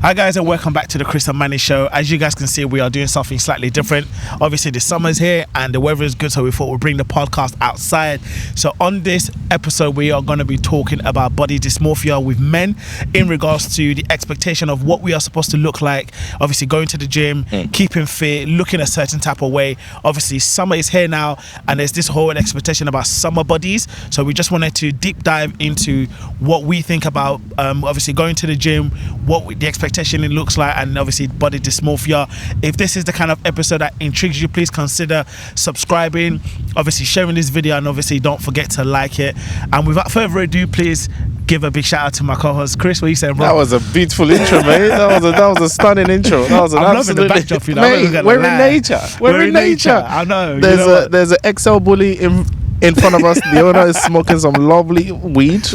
Hi guys, and welcome back to the Chris and Manny Show. As you guys can see, we are doing something slightly different. Obviously the summer's here and the weather is good, so we thought we'd bring the podcast outside. So on this episode we are going to be talking about body dysmorphia with men in regards to the expectation of what we are supposed to look like. Obviously going to the gym, keeping fit, looking a certain type of way. Obviously summer is here now and there's this whole expectation about summer bodies. So we just wanted to deep dive into what we think about obviously going to the gym, what the expectation it looks like, and obviously body dysmorphia. If this is the kind of episode that intrigues you, please consider subscribing, obviously sharing this video, and obviously don't forget to like it. And without further ado, please give a big shout out to my co-host Chris. What are you saying, bro? That was a beautiful intro, mate. That was a stunning intro. That was an I'm absolutely loving the backdrop, you know. Mate, we're in nature. We're in nature. I know. There's an XL bully in front of us. The owner is smoking some lovely weed,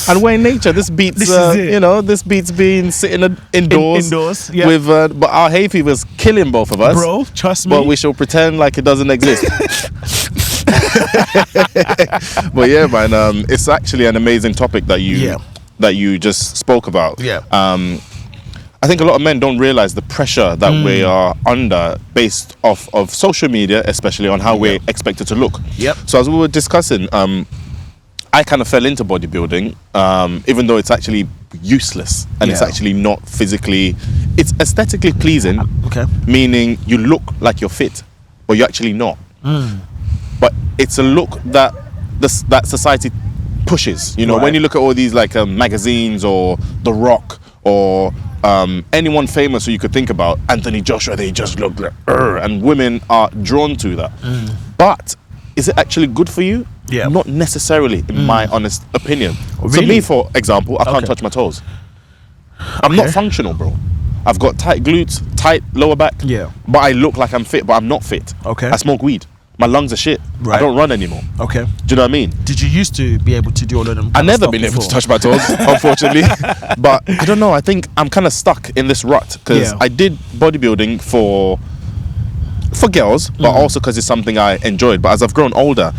and we're in nature. This beats this beats being sitting indoors. Yeah. With but our hay fever's killing both of us, bro. Trust me. But we shall pretend like it doesn't exist. But yeah, man, it's actually an amazing topic that you just spoke about. I think a lot of men don't realize the pressure that we are under based off of social media, especially on how we're expected to look. So as we were discussing, I kind of fell into bodybuilding, even though it's actually useless and it's actually not physically, it's aesthetically pleasing, meaning you look like you're fit, but you're actually not. But it's a look that that society pushes. You know, when you look at all these like magazines or The Rock or anyone famous who you could think about, Anthony Joshua, they just look like, and women are drawn to that. But is it actually good for you? Not necessarily, in my honest opinion. Really? So me, for example, I can't touch my toes. I'm not functional, bro. I've got tight glutes, tight lower back, but I look like I'm fit, but I'm not fit. I smoke weed. My lungs are shit. I don't run anymore. Do you know what I mean? Did you used to be able to do all of them? I've never been able to touch my toes, unfortunately. But I don't know. I think I'm kind of stuck in this rut because I did bodybuilding for girls, but also because it's something I enjoyed. But as I've grown older,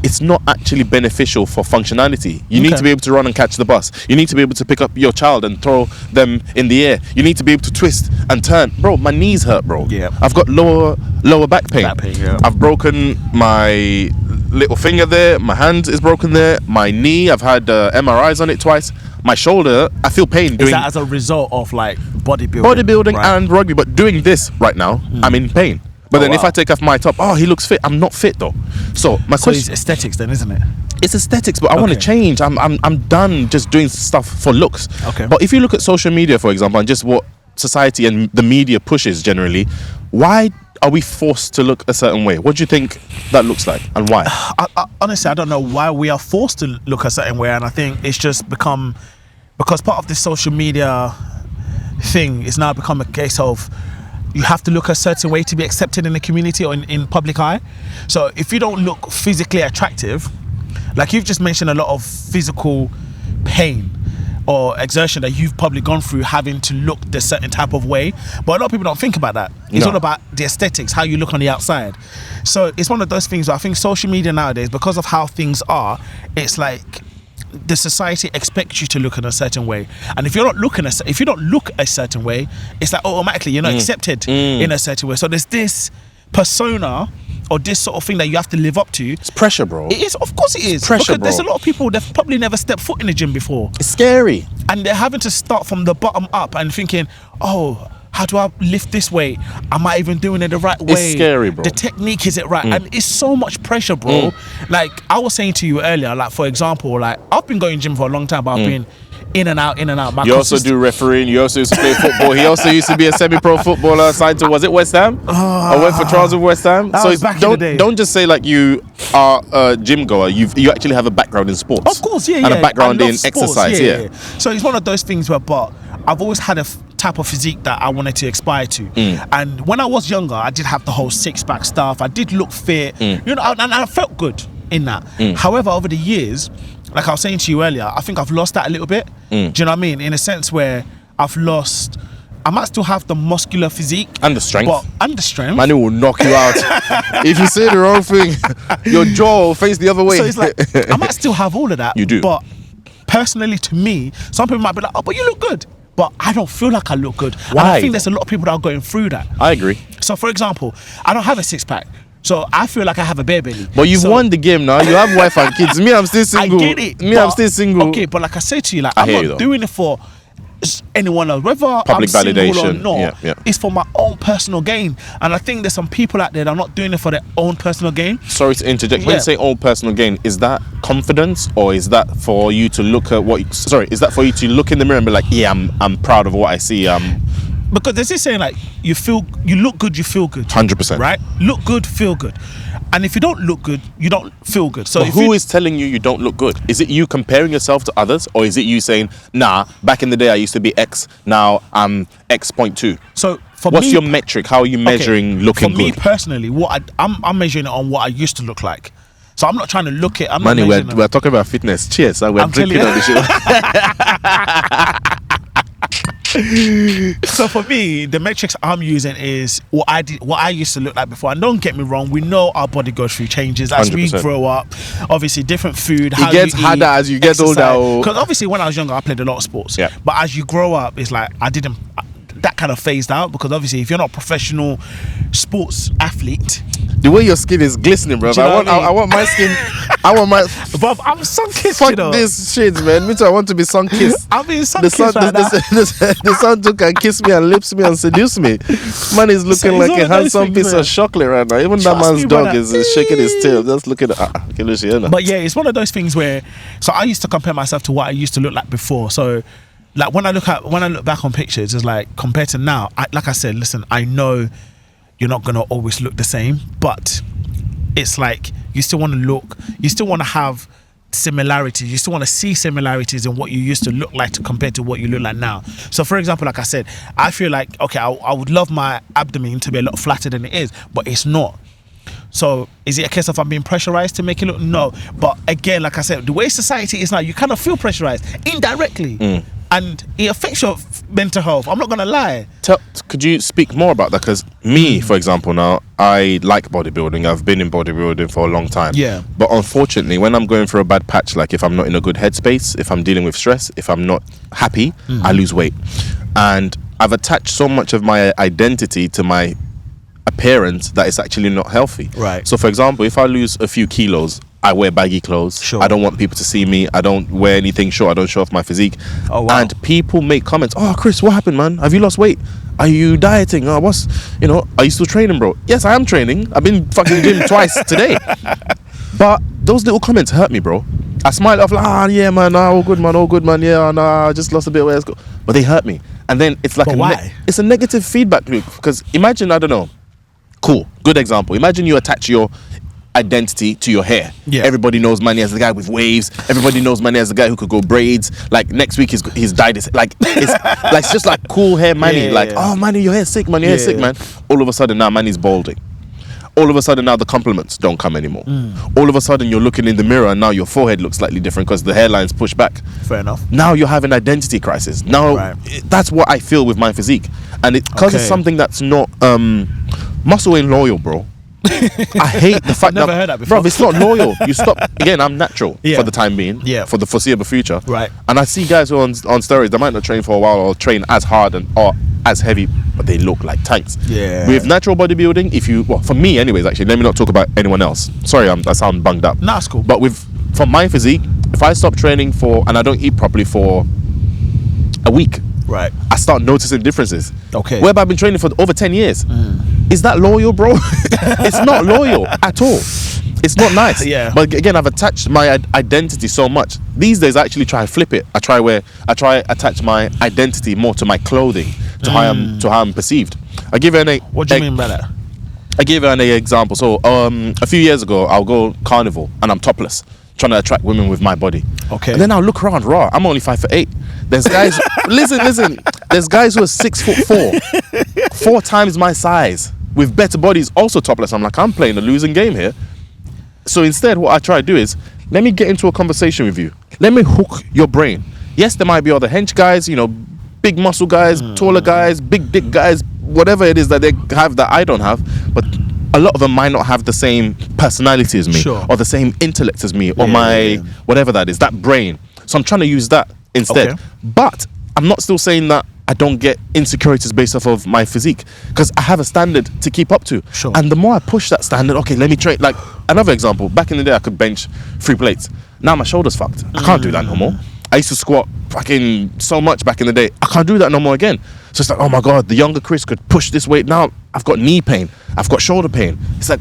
it's not actually beneficial for functionality. You need to be able to run and catch the bus. You need to be able to pick up your child and throw them in the air. You need to be able to twist and turn. Bro, my knees hurt, bro. I've got lower back pain. I've broken my little finger there. My hand is broken there. My knee, I've had MRIs on it twice. My shoulder, I feel pain doing. Is that as a result of like bodybuilding and rugby? But doing this right now, I'm in pain. But then if I take off my top, he looks fit. I'm not fit though. So my question, it's aesthetics then, isn't it? It's aesthetics, but I want to change. I'm done just doing stuff for looks. But if you look at social media, for example, and just what society and the media pushes generally, why are we forced to look a certain way? What do you think that looks like, and why? Honestly, I don't know why we are forced to look a certain way, and I think it's just become, because part of this social media thing is now become a case of you have to look a certain way to be accepted in the community or in public eye. So if you don't look physically attractive, like you've just mentioned a lot of physical pain or exertion that you've probably gone through having to look the certain type of way, but a lot of people don't think about that. It's all about the aesthetics, how you look on the outside. So it's one of those things where I think social media nowadays, because of how things are, it's like the society expects you to look in a certain way, and if you don't look a certain way, it's like automatically you're not accepted in a certain way. So there's this persona or this sort of thing that you have to live up to. It's pressure, bro. It is, of course it is. It's pressure, bro. There's a lot of people that probably never stepped foot in the gym before. It's scary, and they're having to start from the bottom up and thinking, how do I lift this weight? Am I even doing it the right way? It's scary, bro. The technique, is it right? And it's so much pressure, bro. Like I was saying to you earlier, like for example, like I've been going gym for a long time, but I've been in and out. You also do refereeing. You also used to play football. He also used to be a semi-pro footballer signed to, was it West Ham? I went for trials with West Ham. So don't just say like you are a gym goer. You actually have a background in sports. Of course, and a background in exercise. So it's one of those things where, but I've always had a type of physique that I wanted to aspire to. And when I was younger, I did have the whole six-pack stuff. I did look fit, you know, and I felt good in that. However, over the years, like I was saying to you earlier, I think I've lost that a little bit. Do you know what I mean? In a sense where I might still have the muscular physique and the strength, man, it will knock you out. If you say the wrong thing, your jaw will face the other way. So it's like I might still have all of that. You do, but personally, to me, some people might be like, "Oh, but you look good." but I don't feel like I look good. Why? And I think there's a lot of people that are going through that. I agree. So, for example, I don't have a six-pack. So I feel like I have a bare belly. But you've won the game now. You have wife and kids. Me, I'm still single. I get it. I'm still single. Okay, but like I said to you, like I'm not doing it for anyone else, whether public I'm validation single or not. It's for my own personal gain. And I think there's some people out there that are not doing it for their own personal gain. Sorry to interject. When you say own personal gain, is that confidence, or is that for you to look at what? Is that for you to look in the mirror and be like, yeah, I'm proud of what I see. Because there's this saying like, you look good, you feel good. 100%. Right? Look good, feel good. And if you don't look good, you don't feel good. So who is telling you don't look good? Is it you comparing yourself to others, or is it you saying, nah, back in the day I used to be X, now I'm X.2? So what's your metric? How are you measuring looking good? For me personally, I'm measuring it on what I used to look like. So I'm not trying to look at. Manny, we're talking about fitness. Cheers. We're drinking on the show. So for me, the metrics I'm using is what I used to look like before. And don't get me wrong, we know our body goes through changes as 100%. We grow up. Obviously, different food. It gets harder as you get older. Because obviously, when I was younger, I played a lot of sports. Yeah. But as you grow up, it's like that kind of phased out, because obviously, if you're not a professional sports athlete, the way your skin is glistening, bro. I want my skin. I want my. Bro, I'm sun-kissed. Fuck this shit, man. Me too. I want to be sun-kissed. I'm being sun-kissed. The sun too can kiss me and lips me and seduce me. Man is looking like a handsome piece of chocolate right now. Even that man's dog is shaking his tail. Just looking at. But yeah, it's one of those things where. So I used to compare myself to what I used to look like before. So. Like when I look back on pictures, it's like compared to now. Like I said, listen, I know you're not gonna always look the same, but it's like you still want to look, you still want to have similarities, you still want to see similarities in what you used to look like compared to what you look like now. So for example, like I said, I feel like, okay, I would love my abdomen to be a lot flatter than it is, but it's not. So is it a case of I'm being pressurized to make it look? No. But again, like I said, the way society is now, you kind of feel pressurized indirectly. And it affects your mental health. I'm not going to lie. Could you speak more about that? Because me, for example, now, I like bodybuilding. I've been in bodybuilding for a long time. Yeah. But unfortunately, when I'm going through a bad patch, like if I'm not in a good headspace, if I'm dealing with stress, if I'm not happy, I lose weight. And I've attached so much of my identity to my appearance that it's actually not healthy. Right. So, for example, if I lose a few kilos, I wear baggy clothes. Sure. I don't want people to see me. I don't wear anything short. I don't show off my physique. Oh, wow. And people make comments. Oh, Chris, what happened, man? Have you lost weight? Are you dieting? Oh, are you still training, bro? Yes, I am training. I've been fucking gym twice today. But those little comments hurt me, bro. I smile off like, yeah, man, all good, man. Yeah, I just lost a bit of weight. But they hurt me. And then it's like it's a negative feedback loop. Because imagine, I don't know. Cool. Good example. Imagine you attach your identity to your hair. Yeah. Everybody knows Manny as the guy with waves. Everybody knows Manny as the guy who could go braids. Like next week he's dyed his, like it's just like cool hair Manny. Oh Manny, your hair's sick, man. Your hair's sick, man. All of a sudden now Manny's balding. All of a sudden now the compliments don't come anymore. All of a sudden you're looking in the mirror and now your forehead looks slightly different because the hairline's pushed back. Fair enough. Now you're having identity crisis. Now that's what I feel with my physique, and because it's something that's not muscle ain't loyal, bro. I hate the fact I've never heard that before. Bro, it's not loyal. You stop. Again, I'm natural for the time being, for the foreseeable future. Right. And I see guys who are on steroids, they might not train for a while or train as hard or as heavy, but they look like tanks. Yeah. With natural bodybuilding, for me anyways, actually, let me not talk about anyone else. Sorry, I sound bunged up. Nah, it's cool. But for my physique, if I stop training and I don't eat properly for a week, right, I start noticing differences. Okay. Whereby I've been training for over 10 years. Is that loyal, bro? It's not loyal at all. It's not nice. Yeah. But again, I've attached my identity so much. These days, I actually try and flip it. I try attach my identity more to my clothing, to how I'm perceived. I give you What do you mean by that? I give you an example. So a few years ago, I'll go carnival and I'm topless, trying to attract women with my body. Okay. And then I'll look around, raw. I'm only 5'8". There's guys. listen. There's guys who are 6'4", 4 times my size, with better bodies, also topless. I'm like, I'm playing a losing game here. So instead, what I try to do is, let me get into a conversation with you. Let me hook your brain. Yes, there might be other hench guys, big muscle guys, taller guys, big dick guys, whatever it is that they have that I don't have, but a lot of them might not have the same personality as me, or the same intellect as me, or whatever that is, that brain. So I'm trying to use that instead. Okay. But I'm not still saying that I don't get insecurities based off of my physique, because I have a standard to keep up to. Sure. And the more I push that standard, okay, let me train. Like another example, back in the day, I could bench 3 plates. Now my shoulder's fucked. I can't do that no more. I used to squat fucking so much back in the day. I can't do that no more again. So it's like, oh my God, the younger Chris could push this weight. Now I've got knee pain. I've got shoulder pain. It's like,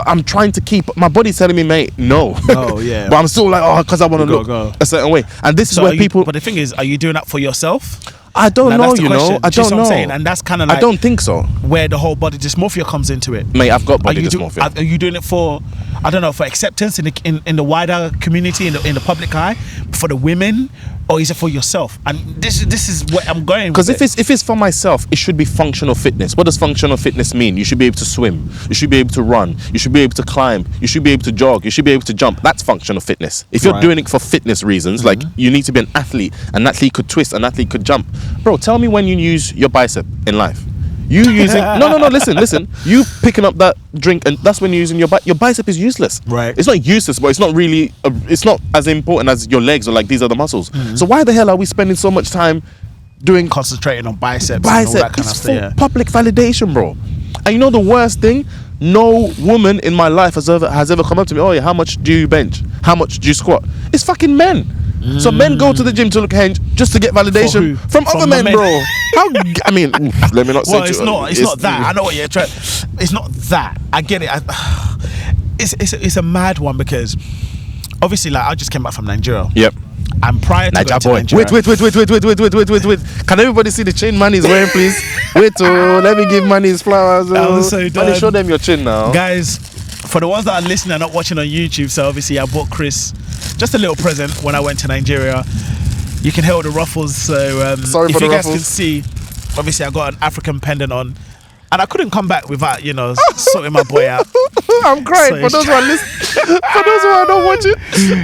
I'm trying to keep, my body's telling me, mate, no. Oh, yeah. But I'm still like, oh, because I want to look a certain way. And this is where people... But the thing is, are you doing that for yourself? I don't know, you know. I don't know. I'm saying? And that's kind of like... I don't think so. Where the whole body dysmorphia comes into it. Mate, I've got body dysmorphia. Are you doing it for, I don't know, for acceptance in the wider community, in the public eye, for the women, or is it for yourself? And this is where I'm going. Because if it's for myself, it should be functional fitness. What does functional fitness mean? You should be able to swim. You should be able to run. You should be able to climb. You should be able to jog. You should be able to jump. That's functional fitness. If you're doing it for fitness reasons, like you need to be an athlete. An athlete could twist. An athlete could jump. Bro, tell me when you use your bicep in life. You using no, listen. You picking up that drink, and that's when you're using your bicep is useless. Right. It's not useless, but it's not really. It's not as important as your legs or like these other muscles. So why the hell are we spending so much time concentrating on biceps and all that kind of stuff? It's for public validation, bro. And you know the worst thing? No woman in my life has ever come up to me. Oh yeah, how much do you bench? How much do you squat? It's fucking men. So men go to the gym to look hench just to get validation from other men, bro. How? I mean, let me not say. Well, it's not that. I know what you're trying. It's not that. I get it. It's a mad one, because obviously, like, I just came back from Nigeria. Yep. And prior to going to Nigeria, wait. Can everybody see the chain Manny's wearing, please? Wait, let me give Manny his flowers. Manny, show them your chin now, guys. For the ones that are listening and not watching on YouTube, so obviously I bought Chris just a little present when I went to Nigeria. You can hear all the ruffles. So sorry for the ruffles. If you guys can see, obviously I got an African pendant on, and I couldn't come back without, sorting my boy out. I'm crying for those who are listening. For those who are not watching.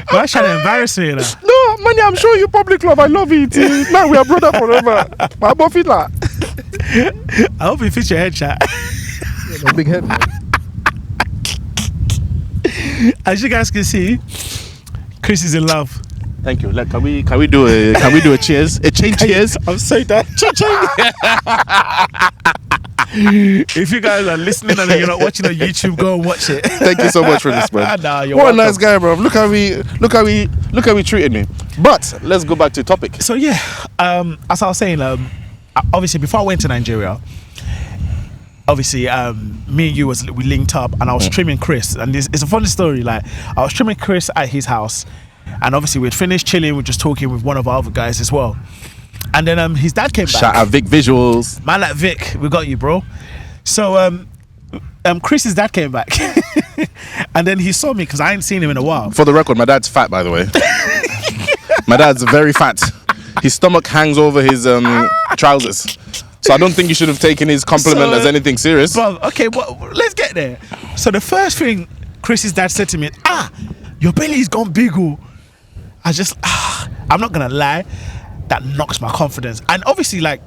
But I'm trying to embarrass you, No, Manny, I'm showing you public love. I love it. Now we are brother forever. My boy, I hope you fit your headshot. Yeah, big head, man. As you guys can see, Chris is in love. Thank you. Like, can we do a cheers? A chain cheers? I'm saying that. If you guys are listening and you're not watching on YouTube, go and watch it. Thank you so much for this, man. Nah, what welcome. A nice guy, bro. Look how he treated me. But let's go back to the topic. So yeah, as I was saying, obviously before I went to Nigeria, obviously me and you we linked up, and I was trimming Chris, and it's a funny story. Like, I was trimming Chris at his house, and obviously we'd finished chilling, we're just talking with one of our other guys as well, and then his dad came back. Shout out Vic Visuals, man. Like, Vic, we got you, bro. So Chris's dad came back and then he saw me, because I ain't seen him in a while. For the record, my dad's fat, by the way. My dad's very fat. His stomach hangs over his trousers. So I don't think you should have taken his compliment as anything serious. Bro, okay, well, let's get there. So the first thing Chris's dad said to me, your belly's gone big. I'm not gonna lie, that knocks my confidence. And obviously, like,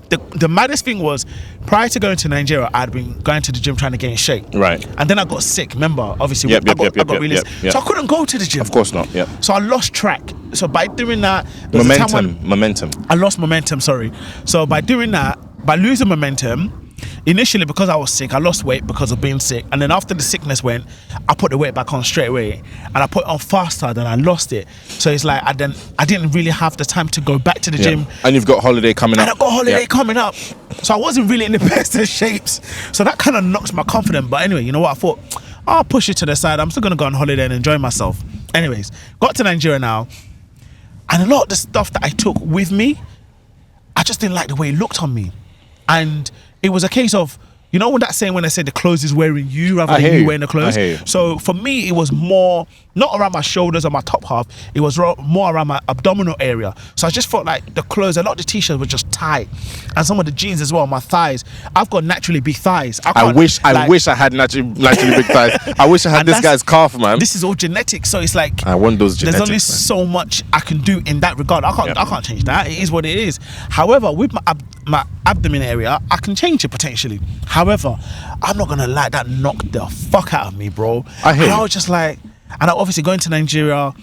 the maddest thing was, prior to going to Nigeria, I'd been going to the gym trying to get in shape. Right. And then I got sick, remember? Obviously, I got really sick. So I couldn't go to the gym. Of course not, yeah. So I lost track. So by doing that... Momentum. I lost momentum, sorry. So by doing that, by losing momentum, initially, because I was sick, I lost weight because of being sick. And then after the sickness went, I put the weight back on straight away. And I put it on faster than I lost it. So it's like I didn't really have the time to go back to the gym. And you've got holiday coming up. And I've got holiday coming up. So I wasn't really in the best of shapes. So that kind of knocks my confidence. But anyway, you know what? I thought, I'll push it to the side. I'm still going to go on holiday and enjoy myself. Anyways, got to Nigeria now. And a lot of the stuff that I took with me, I just didn't like the way it looked on me. And it was a case of, you know, when that saying when they say the clothes is wearing you rather than you wearing the clothes. So for me, it was more not around my shoulders or my top half. It was more around my abdominal area. So I just felt like the clothes, a lot of the t-shirts were just tight, and some of the jeans as well. My thighs, I've got naturally big thighs. I wish I had naturally big thighs. I wish I had this guy's calf, man. This is all genetic, so it's like I want those genetics. There's only so much I can do in that regard. I can't change that. It is what it is. However, with my abdomen area, I can change it potentially. However, I'm not gonna lie, that knocked the fuck out of me, bro. I was just like, and I obviously going to Nigeria,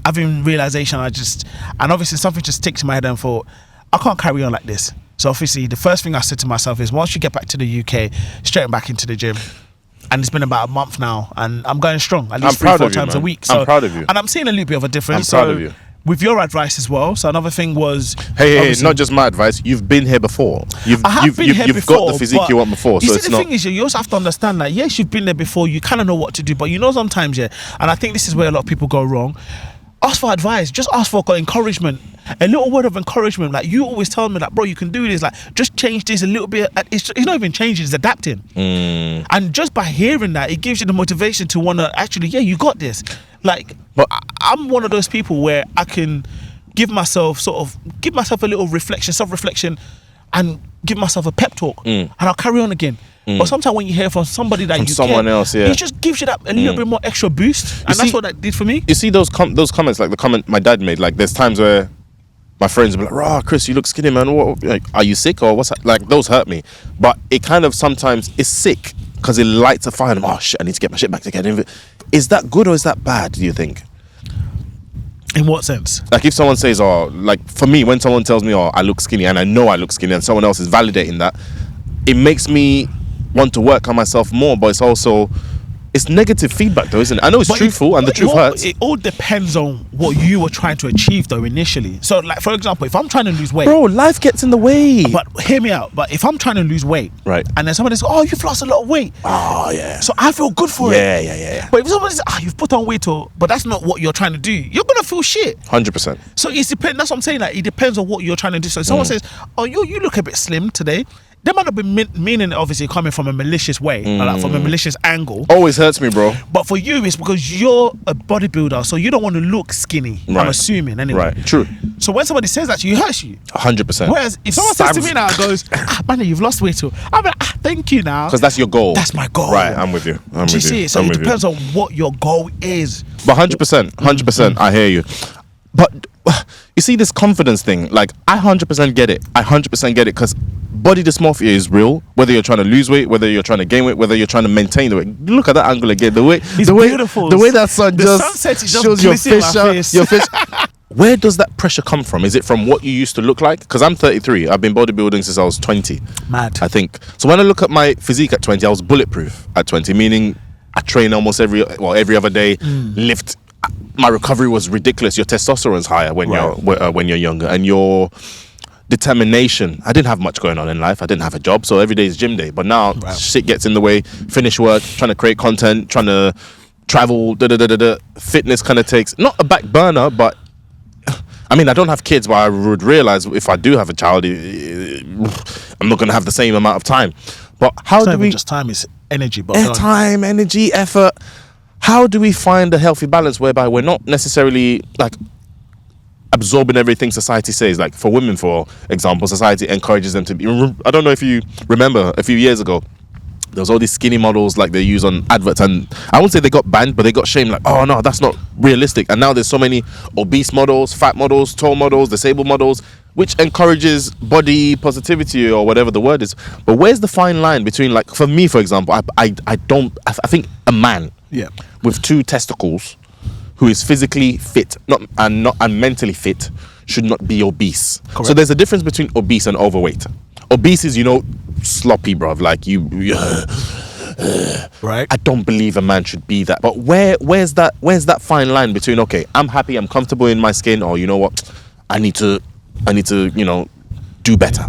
having realization, and obviously something just sticks in my head and thought, I can't carry on like this. So obviously the first thing I said to myself is, once you get back to the UK, straight back into the gym. And it's been about a month now, and I'm going strong at least 3-4 times a week. So, I'm proud of you, and I'm seeing a little bit of a difference. I'm proud of you. With your advice as well. So another thing was, hey, not just my advice. You've been here before. You've got the physique you want before. You so see, it's the thing is, you also have to understand that yes, you've been there before. You kind of know what to do, but you know sometimes, and I think this is where a lot of people go wrong. Ask for advice. Just ask for encouragement. A little word of encouragement. Like, you always tell me, like, bro, you can do this. Like, just change this a little bit. It's not even changing, it's adapting. And just by hearing that, it gives you the motivation to want to actually, you got this. Like, but I'm one of those people where I can give myself a little reflection, self-reflection, and give myself a pep talk. And I'll carry on again. But sometimes when you hear from somebody that someone else, it just gives you that a little bit more extra boost, and that's what that did for me. You see those comments, like the comment my dad made. Like, there's times where my friends will be like, "Rah, Chris, you look skinny, man. What? Like, are you sick or what's that?" Like, those hurt me. But it kind of sometimes is sick because it lights a fire. And oh shit, I need to get my shit back together. Is that good or is that bad? Do you think? In what sense? Like, if someone says, "Oh," like for me, when someone tells me, "Oh, I look skinny," and I know I look skinny, and someone else is validating that, it makes me want to work on myself more. But it's negative feedback though, isn't it? I know it's truthful and the truth hurts. It all depends on what you were trying to achieve though initially. So, like, for example, if I'm trying to lose weight, bro, life gets in the way. But hear me out. But if I'm trying to lose weight, right, and then somebody says, "Oh, you've lost a lot of weight," oh yeah, so I feel good for it. Yeah. But if somebody says, "You've put on weight," but that's not what you're trying to do, you're gonna feel shit. 100%. So it's depends. That's what I'm saying. Like, it depends on what you're trying to do. So if someone says, "Oh, you look a bit slim today," they might not be meaning it obviously coming from a malicious way, or like from a malicious angle. Always hurts me, bro. But for you, it's because you're a bodybuilder, so you don't want to look skinny. Right. I'm assuming anyway. Right. True. So when somebody says that to you, it hurts you. 100%. Whereas if someone says to me now, goes, "Man, you've lost weight too," I'm like, thank you now. Because that's your goal. That's my goal. Right. I'm with you. Do you see it? So it depends on what your goal is. But 100%. I hear you. But you see this confidence thing, like, I 100% get it. I 100% get it, because body dysmorphia is real. Whether you're trying to lose weight, whether you're trying to gain weight, whether you're trying to maintain the weight. Look at that angle again. It's beautiful. The way that sun sunset is just shows your face. your fish. Where does that pressure come from? Is it from what you used to look like? Because I'm 33. I've been bodybuilding since I was 20. Mad. I think. So when I look at my physique at 20, I was bulletproof at 20, meaning I train almost every other day, lift. My recovery was ridiculous. Your testosterone's higher when you're younger, and your determination. I didn't have much going on in life. I didn't have a job, so every day is gym day. But now shit gets in the way. Finish work, trying to create content, trying to travel. Fitness kind of takes not a back burner, but I mean, I don't have kids, but I would realize if I do have a child, I'm not going to have the same amount of time. But how do we? Just time is energy, but time, energy, effort. How do we find a healthy balance whereby we're not necessarily like absorbing everything society says? Like, for women, for example, society encourages them to be. I don't know if you remember a few years ago, there was all these skinny models like they use on adverts, and I won't say they got banned, but they got shamed. Like, oh no, that's not realistic. And now there's so many obese models, fat models, tall models, disabled models, which encourages body positivity or whatever the word is. But where's the fine line between, like, for me, for example, I think a man with 2 testicles who is physically fit and mentally fit should not be obese. Correct. So there's a difference between obese and overweight. Obese is, sloppy, bruv. Like, right. I don't believe a man should be that. But where's that fine line between, okay, I'm happy, I'm comfortable in my skin, or you know what, I need to do better.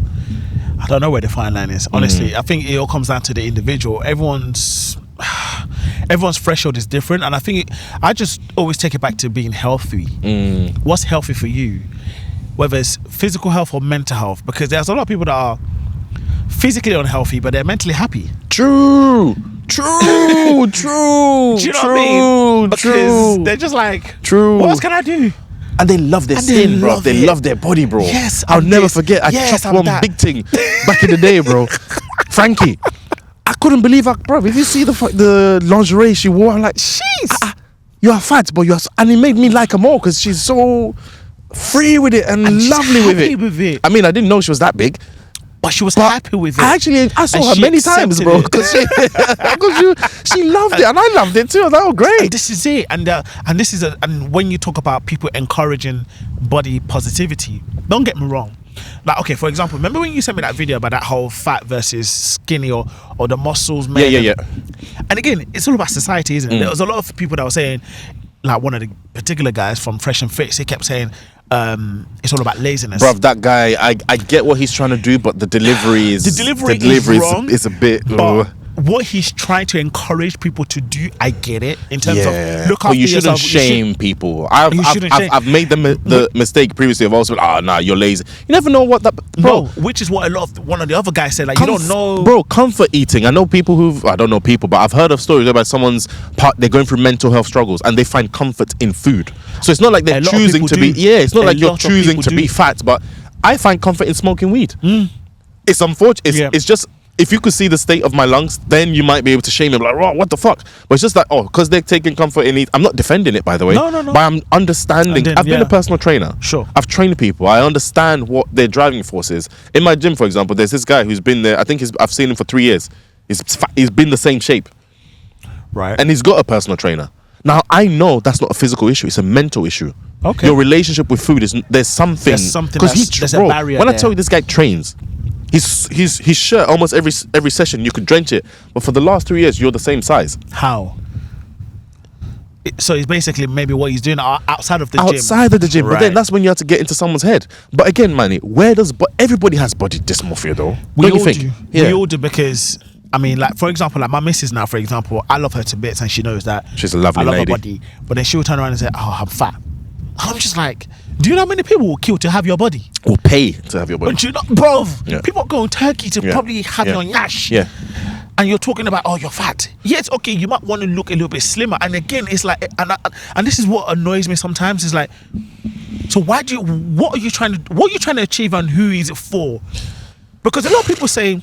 I don't know where the fine line is, honestly. I think it all comes down to the individual. Everyone's threshold is different, and I think I just always take it back to being healthy. What's healthy for you, whether it's physical health or mental health? Because there's a lot of people that are physically unhealthy, but they're mentally happy. True. Do you know what I mean? Because they're just like, what else can I do? And they love their skin, bro. They love their body, bro. Yes, I'll never forget. I chopped one big thing back in the day, bro. Frankie, I couldn't believe her, bro. If you see the lingerie she wore, I'm like, jeez, you are fat, but and it made me like her more because she's so free with it and lovely with it. With it. I mean, I didn't know she was that big. But she was happy with it. I saw her many times, bro, because she loved it, and I loved it too. That was great. And this is it, and when you talk about people encouraging body positivity, don't get me wrong. Like, okay, for example, remember when you sent me that video about that whole fat versus skinny or the muscles made? Yeah. And again, it's all about society, isn't it? There was a lot of people that were saying, like one of the particular guys from Fresh and Fit, he kept saying, it's all about laziness. Bruv, that guy, I get what he's trying to do, but the delivery is wrong. It's a bit. But what he's trying to encourage people to do, I get it. In terms of look after yourself. You shouldn't shame people. I've made the mistake previously of also, nah, you're lazy. You never know what that, bro. No, which is what one of the other guys said. Like, you don't know, bro. Comfort eating. I know people I don't know people, but I've heard of stories about they're going through mental health struggles and they find comfort in food. So it's not like they're choosing to be. Yeah, it's not like you're choosing to be fat, but I find comfort in smoking weed. It's unfortunate. It's just. If you could see the state of my lungs, then you might be able to shame them, like, oh, what the fuck? But it's just like, because they're taking comfort in it. I'm not defending it, by the way. No. But I'm understanding. I've been a personal trainer. Sure. I've trained people. I understand what their driving force is. In my gym, for example, there's this guy who's been there. I think I've seen him for 3 years. He's been the same shape. Right. And he's got a personal trainer. Now, I know that's not a physical issue. It's a mental issue. Okay. Your relationship with food there's something. There's a barrier. When I tell you this guy trains, his shirt almost every session you could drench it, but for the last 3 years you're the same size. How? So it's basically maybe what he's doing outside of the gym. Outside of the gym, right. But then that's when you have to get into someone's head. But again, Manny, everybody has body dysmorphia though? We all do, because I mean, like, for example, like my missus now, for example, I love her to bits and she knows that. She's a lovely lady. I love her body. But then she'll turn around and say, oh, I'm fat. I'm just like, do you know how many people will kill to have your body? Will pay to have your body. But you know, bro, people go in Turkey to probably have your yash. Yeah. And you're talking about, oh, you're fat. Yes, okay, you might want to look a little bit slimmer. And again, it's like, and this is what annoys me sometimes. It's like, so what are you trying to achieve, and who is it for? Because a lot of people say,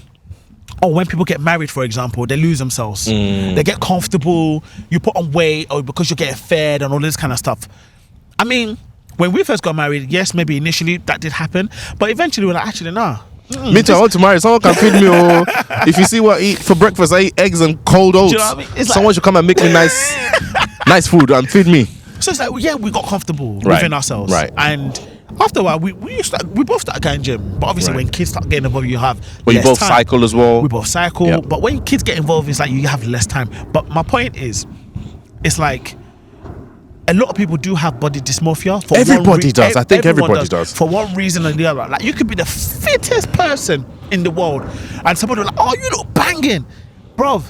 oh, when people get married, for example, they lose themselves. They get comfortable, you put on weight, or because you're getting fed and all this kind of stuff. I mean, when we first got married, yes, maybe initially that did happen, but eventually we're like, actually, nah. Me too, I want to marry. Someone can feed me, or if you see what I eat for breakfast, I eat eggs and cold oats. Do you know what I mean? Someone should come and make me nice food and feed me. So it's like, we got comfortable within ourselves. Right. And after a while, we both started going gym. But obviously, when kids start getting involved, you have Well, less you both time. cycle as well. We both cycle. Yep. But when kids get involved, it's like you have less time. But my point is, it's like, a lot of people do have body dysmorphia. Everybody does. I think everybody does. For one reason or the other. Like, you could be the fittest person in the world, and somebody will be like, oh, you look banging. Bruv,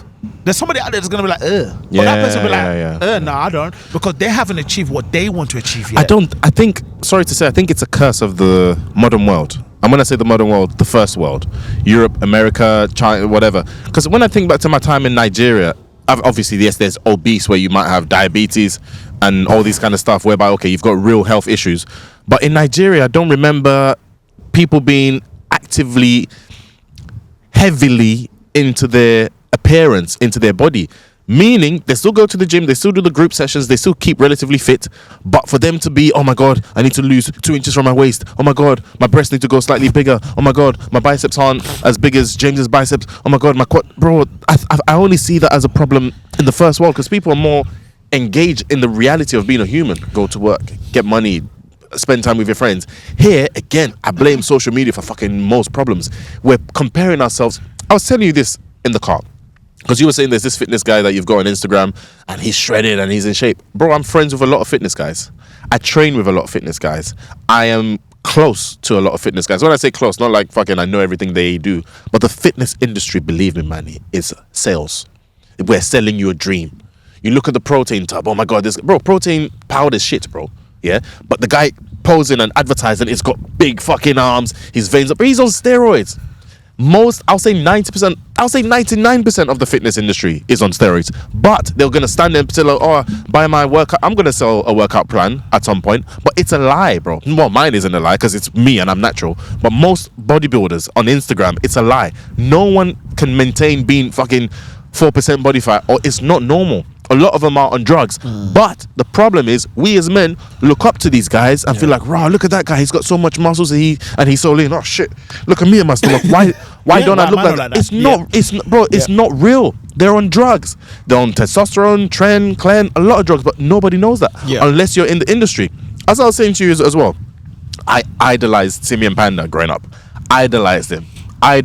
there's somebody out there that's going to be like, But that person will be like, no, I don't. Because they haven't achieved what they want to achieve yet. I think it's a curse of the modern world. I'm going to say the modern world, the first world. Europe, America, China, whatever. Because when I think back to my time in Nigeria, obviously, yes, there's obese where you might have diabetes and all these kind of stuff whereby, okay, you've got real health issues. But in Nigeria, I don't remember people being actively, heavily into their appearance, into their body. Meaning, they still go to the gym, they still do the group sessions, they still keep relatively fit. But for them to be, oh my God, I need to lose 2 inches from my waist. Oh my God, my breasts need to go slightly bigger. Oh my God, my biceps aren't as big as James's biceps. Oh my God, my quad. Bro, I only see that as a problem in the first world, because people are more engaged in the reality of being a human. Go to work, get money, spend time with your friends. Here, again, I blame social media for fucking most problems. We're comparing ourselves. I was telling you this in the car, because you were saying there's this fitness guy that you've got on Instagram and he's shredded and he's in shape. Bro, I'm friends with a lot of fitness guys. I train with a lot of fitness guys. I am close to a lot of fitness guys. When I say close, not like fucking I know everything they do. But the fitness industry, believe me, man, is sales. We're selling you a dream. You look at the protein tub. Oh my God, protein powder is shit, bro. Yeah? But the guy posing and advertising, he's got big fucking arms, his veins up, he's on steroids. I'll say 90%, I'll say 99% of the fitness industry is on steroids. But they're going to stand there and say, oh, buy my workout. I'm going to sell a workout plan at some point. But it's a lie, bro. Well, mine isn't a lie because it's me and I'm natural. But most bodybuilders on Instagram, it's a lie. No one can maintain being fucking 4% body fat, or it's not normal. A lot of them are on drugs. But the problem is, we as men look up to these guys and feel like, "Wow, look at that guy. He's got so much muscles. And he's so lean. Oh shit! Look at me and my stomach. Why don't I look like that?" It's not. It's not, bro. It's not real. They're on drugs. They're on testosterone, tren, clen, a lot of drugs, but nobody knows that unless you're in the industry. As I was saying to you as well, I idolized Simeon Panda growing up. Idolized him. I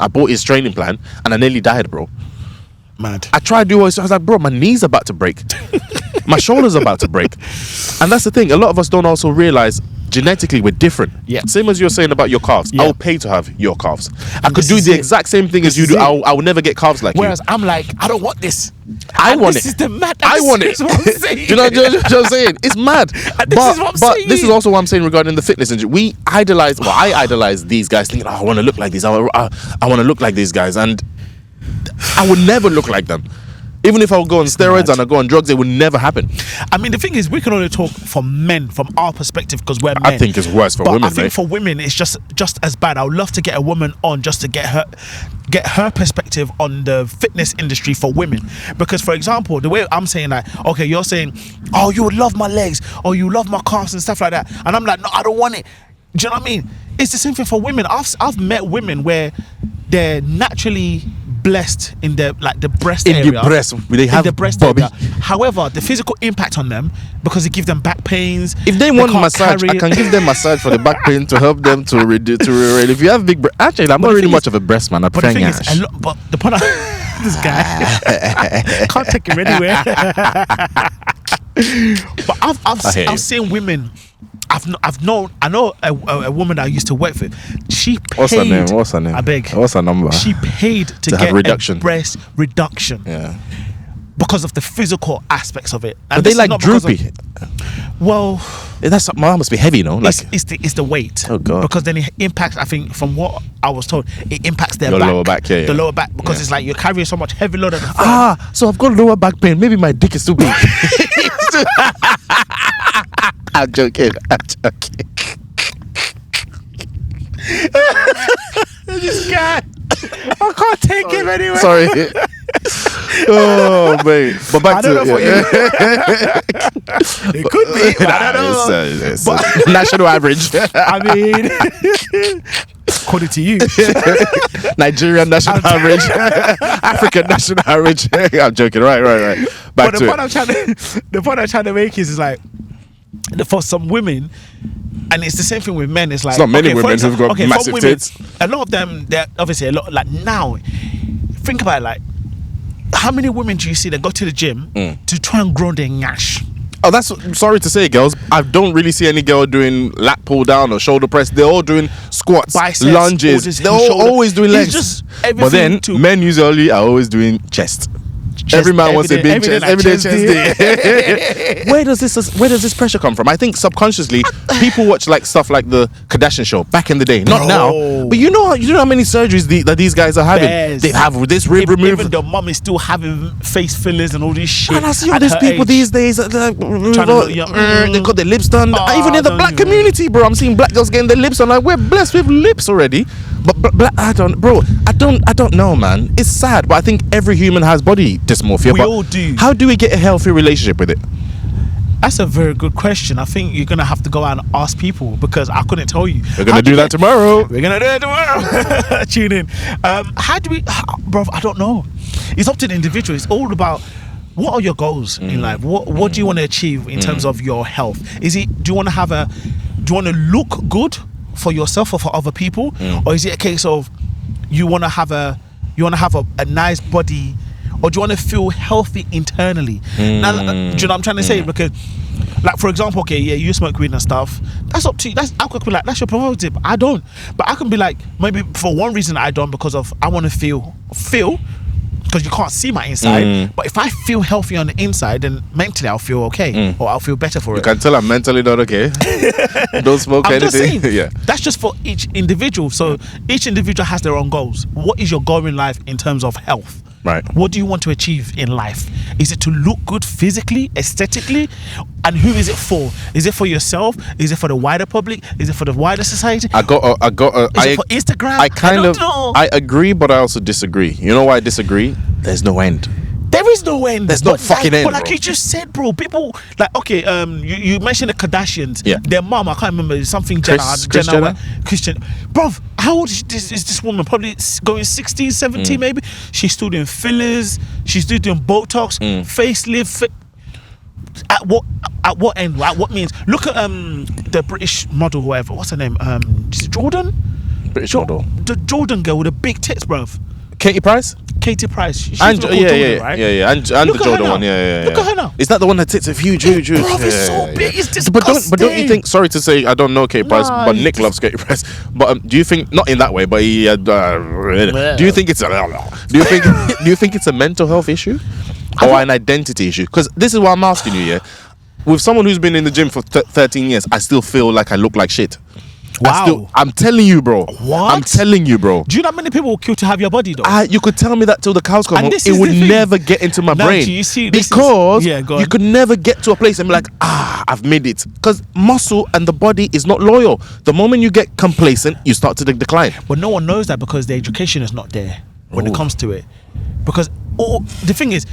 bought his training plan and I nearly died, bro. Mad. I tried to do it. I was like, bro, my knee's about to break. My shoulder's about to break. And that's the thing. A lot of us don't also realize genetically we're different. Yeah. Same as you're saying about your calves. Yeah. I will pay to have your calves. I could do the exact same thing as you do. I will never get calves like you. Whereas I'm like, I don't want this. I want it. This is the mad. I want it. What I'm saying. Do you know what I'm saying? It's mad. This is what I'm saying. This is also what I'm saying regarding the fitness industry. I idolize these guys, thinking, I want to look like these. I want to look like these guys, and I would never look like them. Even if I would go on steroids and I go on drugs, it would never happen. I mean, the thing is, we can only talk for men, from our perspective, because we're men. I think it's worse for women. I think for women, it's just as bad. I would love to get a woman on just to get her perspective on the fitness industry for women. Because, for example, the way I'm saying that, okay, you're saying, oh, you would love my legs, or you love my calves and stuff like that, and I'm like, no, I don't want it. Do you know what I mean? It's the same thing for women. I've met women where they're naturally blessed in the breast area. In the breast, they have the breast bobby. area. However, the physical impact on them, because it gives them back pains. If they want massage, I can give them massage for the back pain to help them to reduce. If you have big breast, actually, I'm not really much of a breast man. But the thing is, but the point this guy can't take him anywhere. But I've seen women. I know a woman I used to work with. She paid. What's her name? I beg. What's her number? She paid to get reduction. A breast reduction. Yeah. Because of the physical aspects of it. And but they like droopy. Well, that must be heavy, no? Like it's the weight. Oh god. Because then it impacts. I think from what I was told, it impacts their lower back. Yeah, the lower back, because it's like you're carrying so much heavy load at the front. So I've got lower back pain. Maybe my dick is too big. I'm joking. This guy, I can't take him anywhere. Sorry. Oh man, but back to it could be. I don't know. It's national average. I mean, according to you, Nigerian national average, African national average. I'm joking. Right. Back but the point I'm trying to make is like, for some women, and it's the same thing with men. It's like, it's not many women who've got massive tits. A lot of them, they're obviously a lot. Like now, think about it, like, how many women do you see that go to the gym to try and grow their nyash? Oh, that's sorry to say, girls. I don't really see any girl doing lat pull down or shoulder press. They're all doing squats, biceps, lunges. They're always doing legs. But then men usually are always doing chest. Every man wants a big chest. Every day chest day. Where does this pressure come from? I think subconsciously people watch like stuff like the Kardashian show back in the day. Not now, but you know how many surgeries that these guys are having. They have this rib removed. Even the mum is still having face fillers and all this shit. And I see all these people these days. They got their lips done. Even in the black community, bro, I'm seeing black girls getting their lips done. Like, we're blessed with lips already. But I don't know, man. It's sad, but I think every human has body dysmorphia. We all do. How do we get a healthy relationship with it? That's a very good question. I think you're gonna have to go out and ask people, because I couldn't tell you. We're gonna do that tomorrow. We're gonna do it tomorrow. Tune in. Bro? I don't know. It's up to the individual. It's all about, what are your goals in life? What do you want to achieve in terms of your health? Do you want to look good for yourself or for other people, or is it a case of you want to have a nice body, or do you want to feel healthy internally? Now, do you know what I'm trying to say? Because, like, for example, okay, yeah, you smoke weed and stuff. That's up to you. I could be like, that's your prerogative. I don't, but I can be like, maybe for one reason I don't, because of I want to feel. Because you can't see my inside, but if I feel healthy on the inside, then mentally I'll feel okay, or I'll feel better for it. You can tell I'm mentally not okay. Don't smoke anything. Just saying, yeah, that's just for each individual. So each individual has their own goals. What is your goal in life in terms of health? Right. What do you want to achieve in life? Is it to look good physically, aesthetically? And who is it for? Is it for yourself? Is it for the wider public? Is it for the wider society? Is it for Instagram? I agree, but I also disagree. You know why I disagree? There's no end. There is no end. There's no fucking end. But like you just said, bro, people like you mentioned the Kardashians. Yeah. Their mom, I can't remember something. Christian. Bro, how old is this woman? Probably going 16, 17 maybe. She's still doing fillers. She's still doing Botox, facelift. At what end? At what means? Look at the British model, whoever. What's her name? Is it Jordan? British model. The Jordan girl with the big tits, bruv. Katie Price. She's And Jordan, right? and the Jordan one, Look at her now. Is that the one that tits are huge? Bruv, it's so big, it's disgusting. But don't you think? Sorry to say, I don't know Katie Price, but Nick loves Katie Price. But do you think, not in that way, but he? Do you think it's do you think it's a mental health issue or an identity issue? Because this is what I'm asking you. Yeah, with someone who's been in the gym for 13 years, I still feel like I look like shit. Wow. I'm telling you, bro. What? I'm telling you, bro. Do you know how many people will kill to have your body, though? You could tell me that till the cows come home. It would never get into my brain. You see, because you could never get to a place and be like, I've made it. Because muscle and the body is not loyal. The moment you get complacent, you start to decline. But no one knows that because the education is not there when it comes to it. Because the thing is,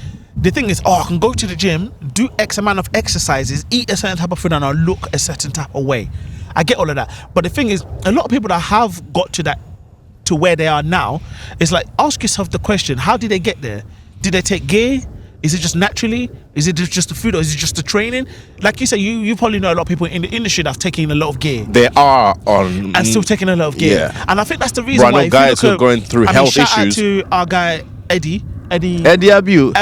I can go to the gym, do X amount of exercises, eat a certain type of food, and I'll look a certain type of way. I get all of that. But the thing is, a lot of people that have got to where they are now, it's like, ask yourself the question, how did they get there? Did they take gear? Is it just naturally? Is it just the food, or is it just the training? Like you say, you probably know a lot of people in the industry that have taken a lot of gear. They are on... And still taking a lot of gear. Yeah. And I think that's the reason why... I know guys who are going through health issues. Shout out to our guy, Eddie Abu.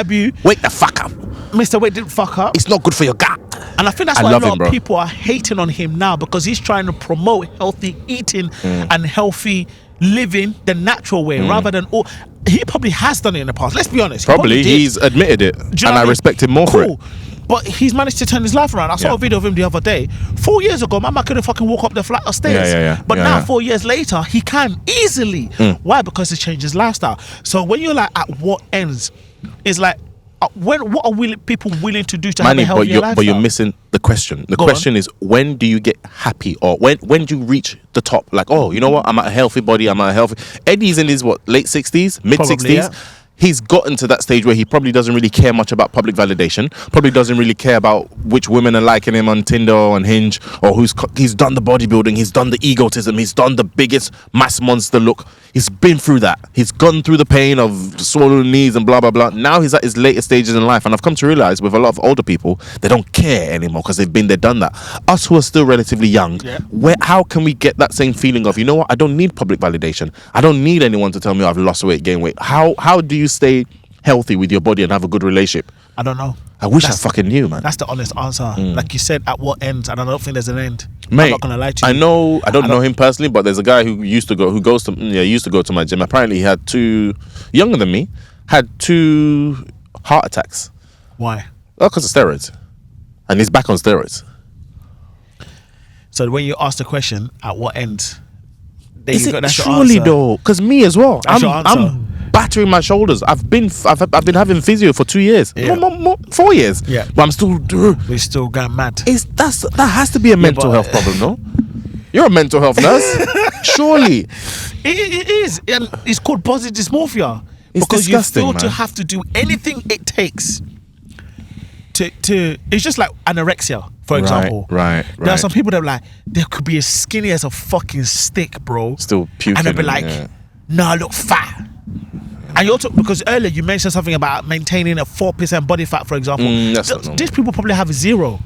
Wake the fuck up. Mr. Wake didn't fuck up. It's not good for your gut. And I think that's why a lot of people are hating on him now, because he's trying to promote healthy eating and healthy living the natural way rather than all. He probably has done it in the past. Let's be honest. Probably he's admitted it, and I respect him more for it. But he's managed to turn his life around. I saw a video of him the other day. 4 years ago, my man couldn't fucking walk up the flight of stairs. But now, 4 years later, he can easily. Why? Because he changed his lifestyle. So when you're like, at what ends? It's like, what are people willing to do to have a healthier lifestyle? But you're missing the question. The question is, when do you get happy, or when do you reach the top? Like, oh, you know what? I'm at a healthy body. I'm at a healthy... Eddie's in his, late 60s? Mid 60s? Yeah. He's gotten to that stage where he probably doesn't really care much about public validation, probably doesn't really care about which women are liking him on Tinder or on Hinge, or he's done the bodybuilding, he's done the egotism, he's done the biggest mass monster look. He's been through that. He's gone through the pain of swollen knees and blah, blah, blah. Now he's at his later stages in life. And I've come to realize with a lot of older people, they don't care anymore because they've been there, done that. Us who are still relatively young, how can we get that same feeling of, you know what, I don't need public validation. I don't need anyone to tell me I've lost weight, gained weight. How do you stay healthy with your body and have a good relationship? I don't know. I wish I fucking knew, man. That's the honest answer. Like you said, at what end? And I don't think there's an end. Mate, I'm not gonna lie to you. I don't know him personally, but there's a guy who used to go to my gym. Apparently, he had younger than me, had 2 heart attacks. Why? Oh, because of steroids, and he's back on steroids. So when you ask the question, at what end? Is it surely though? Because me as well. I'm battering my shoulders. I've been having physio for 2 years, 4 years. Yeah, but I'm still. We still got mad. That has to be a mental health problem, no? You're a mental health nurse, surely. It is, and it's called body dysmorphia. It's because disgusting, you feel man. to have to do anything it takes to. It's just like anorexia, for example. Right. There are some people that are like, they could be as skinny as a fucking stick, bro. Still puking. And they'll be like, nah, I look fat. And you're because earlier you mentioned something about maintaining a 4% body fat, for example. These people probably have 0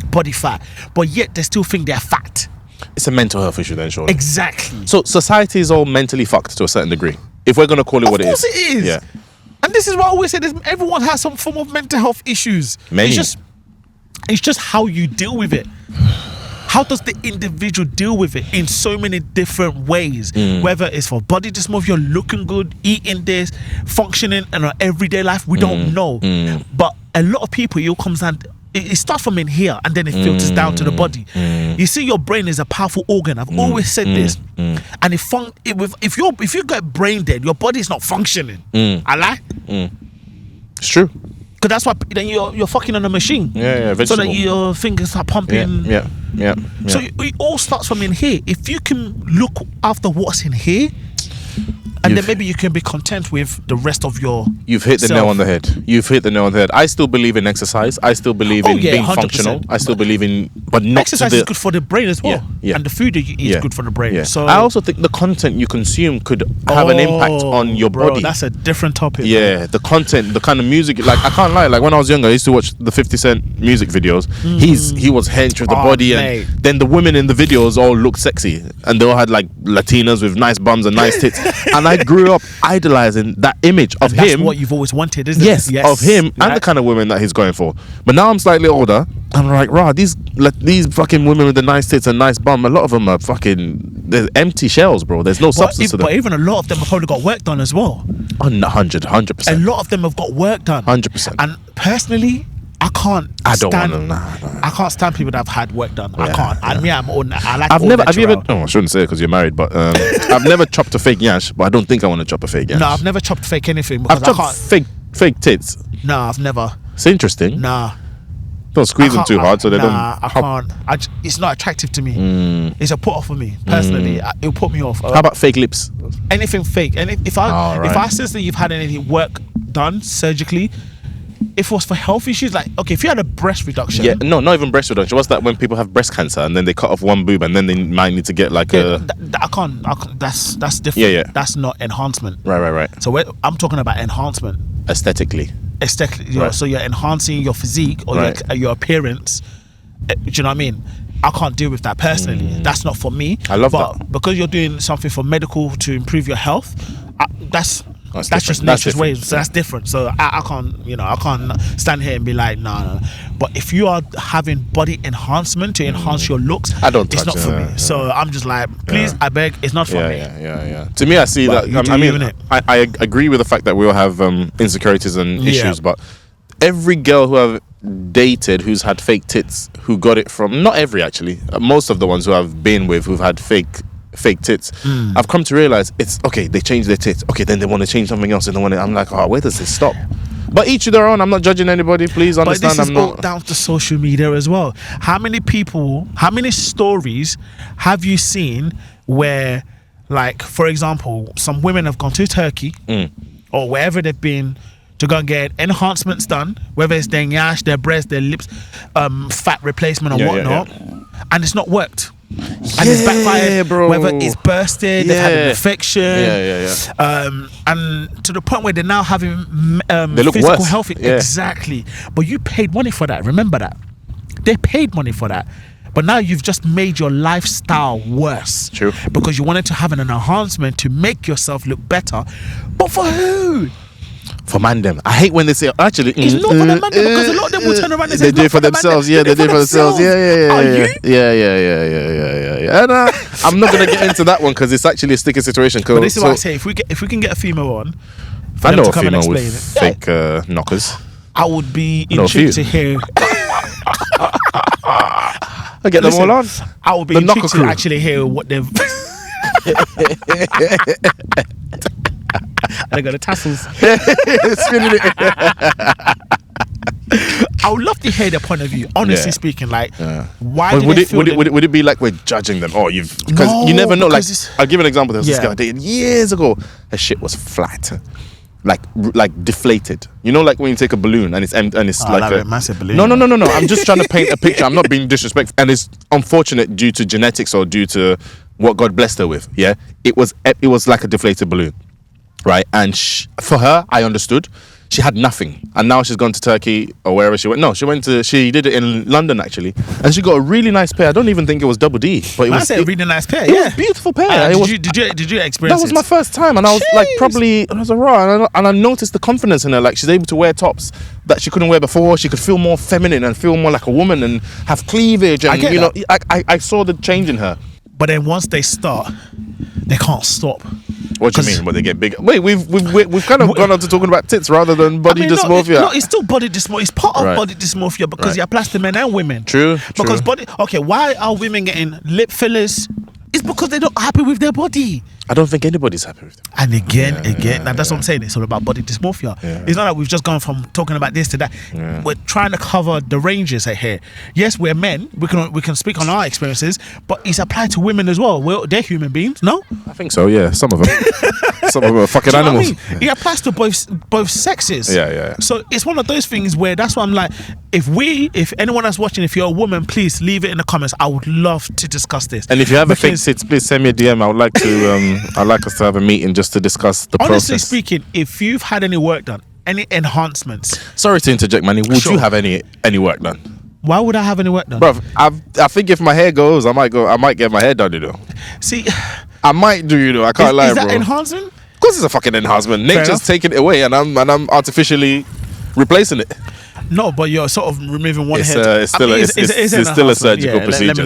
body fat, but yet they still think they're fat. It's a mental health issue then, surely. Exactly. So society is all mentally fucked to a certain degree, if we're going to call it what it is. Of course it is. Yeah. And this is what I always say, everyone has some form of mental health issues. Many. It's just how you deal with it. How does the individual deal with it in so many different ways? Whether it's for body dysmorphia, looking good, eating this, functioning in our everyday life, we don't know. But a lot of people, it starts from in here and then it filters down to the body. You see, your brain is a powerful organ. I've always said this. And if you get brain dead, your body is not functioning. I lie. It's true. Because that's why then you're fucking on a machine. So that your fingers start pumping. Yeah. So it all starts from in here. If you can look after what's in here, And then maybe you can be content with the rest of your You've hit the nail on the head. You've hit the nail on the head. I still believe in exercise. I still believe in being 100%. Functional. I still believe in, but not exercise is good for the brain as well. And the food that you eat is good for the brain. So I also think the content you consume could have an impact on your body. That's a different topic. Yeah, the content, the kind of music. Like, I can't lie. Like, when I was younger, I used to watch the 50 Cent music videos. He was hench with the body, and then the women in the videos all looked sexy, and they all had like Latinas with nice bums and nice tits. And I grew up idolizing that image of him. That's what you've always wanted, isn't it? Yes, of him and the kind of women that he's going for. But now I'm slightly older, and I'm like, rah, these fucking women with the nice tits and nice bum, a lot of them are fucking, they're empty shells, bro. There's no substance to them. But even a lot of them have probably got work done as well. 100%. A lot of them have got work done. 100%. And personally, I can't stand people that have had work done. I can't. And me, I like. Have you ever? Oh, I shouldn't say it because you're married, but I've never chopped a fake yash. But I don't think I want to chop a fake yash. No, I've never chopped fake anything. I've chopped fake tits. No, I've never. It's interesting. Nah. Don't squeeze them too hard so they don't. I can't. It's not attractive to me. It's a put off for me personally. It'll put me off. How about fake lips? Anything fake. And if I sense that you've had anything work done surgically. If it was for health issues, like, okay, if you had a breast reduction. Yeah, no, not even breast reduction. What's that when people have breast cancer and then they cut off one boob and then they might need to get like a... I can't, that's different. Yeah. That's not enhancement. Right. So I'm talking about enhancement. Aesthetically. Right. So you're enhancing your physique or your appearance. Do you know what I mean? I can't deal with that personally. That's not for me. I love that. Because you're doing something for medical to improve your health, that's just nature's ways. So that's different. So I can't stand here and be like, no. But if you are having body enhancement to enhance your looks, it's not for me. So I'm just like, please, I beg, it's not for me. Yeah. To me, I see that. I agree with the fact that we all have insecurities and issues, but every girl who I've dated who's had fake tits, who got it from, not every actually, most of the ones who I've been with who've had fake tits, I've come to realize it's okay. They change their tits. Okay, then they want to change something else, and I'm like, oh, where does this stop? But each to their own. I'm not judging anybody. Please understand. But this is all down to social media as well. How many stories have you seen where, like, for example, some women have gone to Turkey or wherever they've been to go and get enhancements done, whether it's their yash, their breasts, their lips, fat replacement or whatnot, and it's not worked. And it's backfired, bro. Whether it's bursted, they've had an infection, and to the point where they're now having they look physical worse. health. Exactly. But you paid money for that. Remember that. They paid money for that. But now you've just made your lifestyle worse. True. Because you wanted to have an enhancement to make yourself look better. But for who? For man them. I hate when they say, actually, it's not for the man them, because a lot of them will turn around and say, they do it for themselves. Yeah, they do it for themselves. Yeah. And I'm not gonna get into that one because it's actually a sticky situation. But this is what I say: if we can get a female on, I know a female with fake knockers. I would be intrigued to hear. I get them all on. I would be intrigued to actually hear what they've. And I got the tassels. Spinning it. I would love to hear their point of view. Honestly speaking, like, why would it be like we're judging them? Oh, because you never know. Like, I'll give an example. There was this guy I dated years ago. Her shit was flat, like deflated. You know, like when you take a balloon and it's empty and it's like a massive balloon. No. I'm just trying to paint a picture. I'm not being disrespectful, and it's unfortunate due to genetics or due to what God blessed her with. Yeah, it was like a deflated balloon. Right, and for her, I understood. She had nothing, and now she's gone to Turkey or wherever she went. No, she did it in London actually, and she got a really nice pair. I don't even think it was double D, but it was a really nice pair. It was a beautiful pair. Did you experience? That was my first time, and I was like, I was raw, and I noticed the confidence in her. Like, she's able to wear tops that she couldn't wear before. She could feel more feminine and feel more like a woman and have cleavage, and I saw the change in her. But then once they start, they can't stop. What do you mean? When they get bigger? Wait, we've kind of gone on to talking about tits rather than body dysmorphia. No, it's still body dysmorphia. It's part of body dysmorphia because it applies to men and women. True. Because why are women getting lip fillers? It's because they're not happy with their body. I don't think anybody's happy with them. And again, now that's what I'm saying. It's all about body dysmorphia. It's not like we've just gone from talking about this to that. We're trying to cover the ranges here. Yes, we're men. We can speak on our experiences, but it's applied to women as well. They're human beings, no? I think so. Yeah, some of them. Some of them are fucking animals. It applies to both sexes. Yeah. So it's one of those things where that's why I'm like, if anyone that's watching, if you're a woman, please leave it in the comments. I would love to discuss this. And if you have a fake tits, please send me a DM. I would like to. I'd like us to have a meeting just to discuss the process. Honestly speaking, if you've had any work done, any enhancements. Sorry to interject, Manny. Would you have any work done? Why would I have any work done? Bro, I think if my hair goes, I might get my hair done, you know. See, I might do, you know. I can't lie, bro. Is that enhancement? Of course it's a fucking enhancement. Nature's taking it away and I'm artificially replacing it. No, but you're sort of removing one head. It's still a surgical procedure. Let me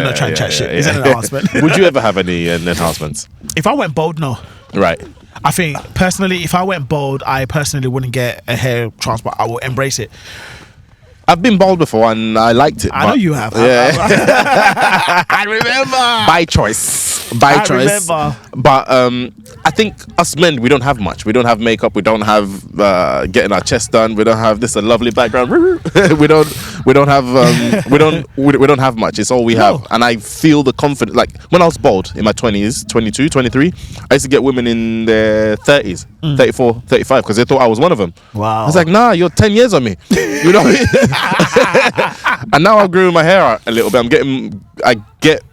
not try and chat shit. It's an enhancement. Would you ever have any enhancements? If I went bald, no. Right. I think personally, if I went bald, I personally wouldn't get a hair transplant. I will embrace it. I've been bald before and I liked it. I know you have. Yeah. I remember. By choice. Remember. But I think us men, we don't have much. We don't have makeup. We don't have getting our chest done. We don't have this a lovely background. we don't have much. It's all we have. And I feel the confidence. Like when I was bald in my 20s, 22, 23, I used to get women in their 30s, 34, 35, because they thought I was one of them. Wow. I was like, nah, you're 10 years on me. You know what I mean? And now I've grown my hair out a little bit. I get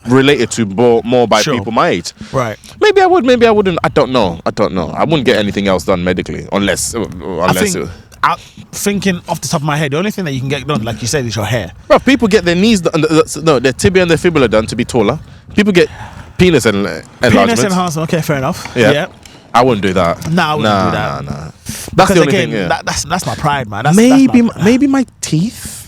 related to more by people my age. Right. Maybe I would, maybe I wouldn't. I don't know. I wouldn't get anything else done medically unless thinking off the top of my head, the only thing that you can get done, like you said, is your hair. Bro, people get their knees done, their tibia and their fibula done to be taller. People get penis enlargement. Penis enhancement. Okay, fair enough. Yeah. I wouldn't do that. No, I wouldn't do that. Nah. That's the only thing. Yeah. That's my pride, man. Maybe my teeth.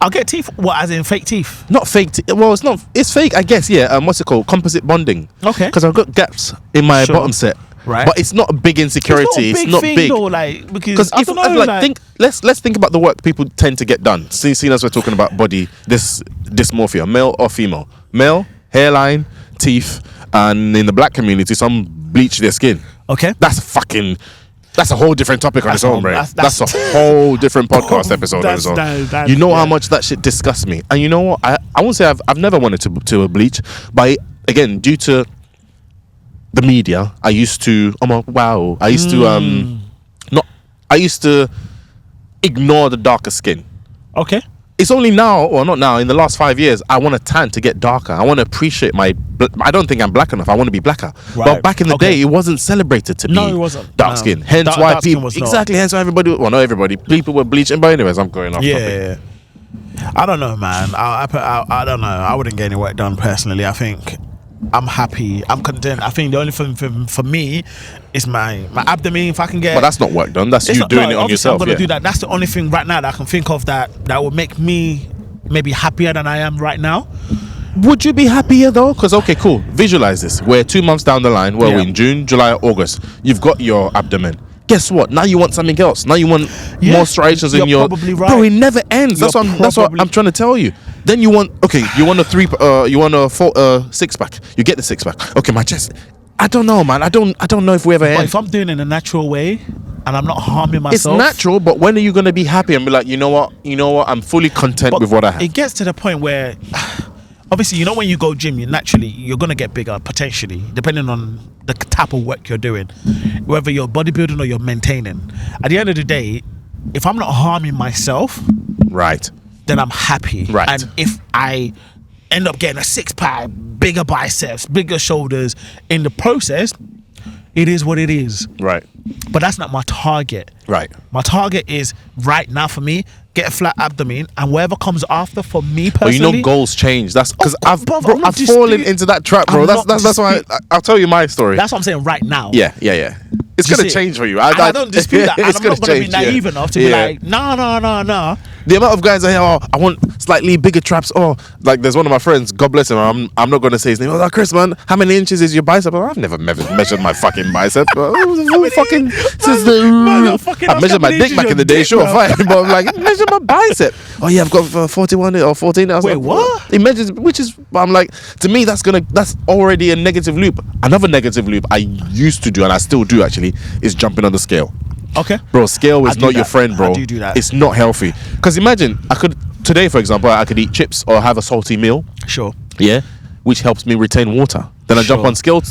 I'll get teeth. What, as in fake teeth? Not fake teeth. Well, it's not. It's fake, I guess. Yeah. What's it called? Composite bonding. Okay. Because I've got gaps in my bottom set. Right. But it's not a big insecurity. It's not big. Though, like, because I don't know, let's think about the work people tend to get done. Seeing as we're talking about body dysmorphia, male or female. Male, hairline, teeth, and in the black community, some bleach their skin. Okay. That's a whole different topic on its own, bro. That's a whole different podcast episode on its own. You know how much that shit disgusts me. And you know what? I won't say I've never wanted to bleach, but again, due to the media, I used to I used to ignore the darker skin. Okay. It's only now, or not now, in the last 5 years, I want to tan to get darker. I want to appreciate I don't think I'm black enough. I want to be blacker. Right. But back in the day, it wasn't celebrated to be dark skin. Hence why people, hence why everybody, well, not everybody, people were bleaching. But anyways, I'm going off topic. Yeah. I don't know, man. I don't know. I wouldn't get any work done personally. I think I'm happy. I'm content. I think the only thing for me is my abdomen. If I can get, but that's not work done. That's you doing it on yourself. I'm gonna do that. That's the only thing right now that I can think of that would make me maybe happier than I am right now. Would you be happier though? Because okay, cool. Visualize this. We're 2 months down the line. We're in June, July, August. You've got your abdomen. Guess what? Now you want something else. Now you want more striations in your. Probably right. Bro, it never ends. That's what I'm trying to tell you. Then you want a 6 pack. You get the 6 pack. Okay, my chest. I don't know, man. I don't know if we ever end. But if I'm doing it in a natural way and I'm not harming myself, it's natural. But when are you gonna be happy and be like, you know what? I'm fully content with what I have. It gets to the point where, obviously, when you go gym, you're gonna get bigger potentially, depending on the type of work you're doing, whether you're bodybuilding or you're maintaining. At the end of the day, if I'm not harming myself, right, then I'm happy. Right. And if I end up getting a 6-pack, bigger biceps, bigger shoulders in the process, it is what it is. Right. But that's not my target. Right. My target is right now for me, get a flat abdomen, and whatever comes after for me personally. But goals change. That's because I've fallen into that trap, bro. That's why I'll tell you my story. That's what I'm saying right now. Yeah. It's gonna change for you. I don't dispute that. And I'm not gonna be naive enough to be like, no. The amount of guys are here, I want slightly bigger traps. Like there's one of my friends, God bless him, I'm not going to say his name. Oh, Chris, man, how many inches is your bicep? I've never measured my fucking bicep. I measured my dick back in the day, sure, fine. But I'm like, measure my bicep. Oh yeah, I've got 41 or 14. Wait, what? He measures, which is, I'm like, to me, that's already a negative loop. Another negative loop I used to do, and I still do actually, is jumping on the scale. Okay. Bro, scale is not your friend, bro. I do that. It's not healthy. Because imagine, today, for example, I could eat chips or have a salty meal. Sure. Yeah. Which helps me retain water. Then I jump on scale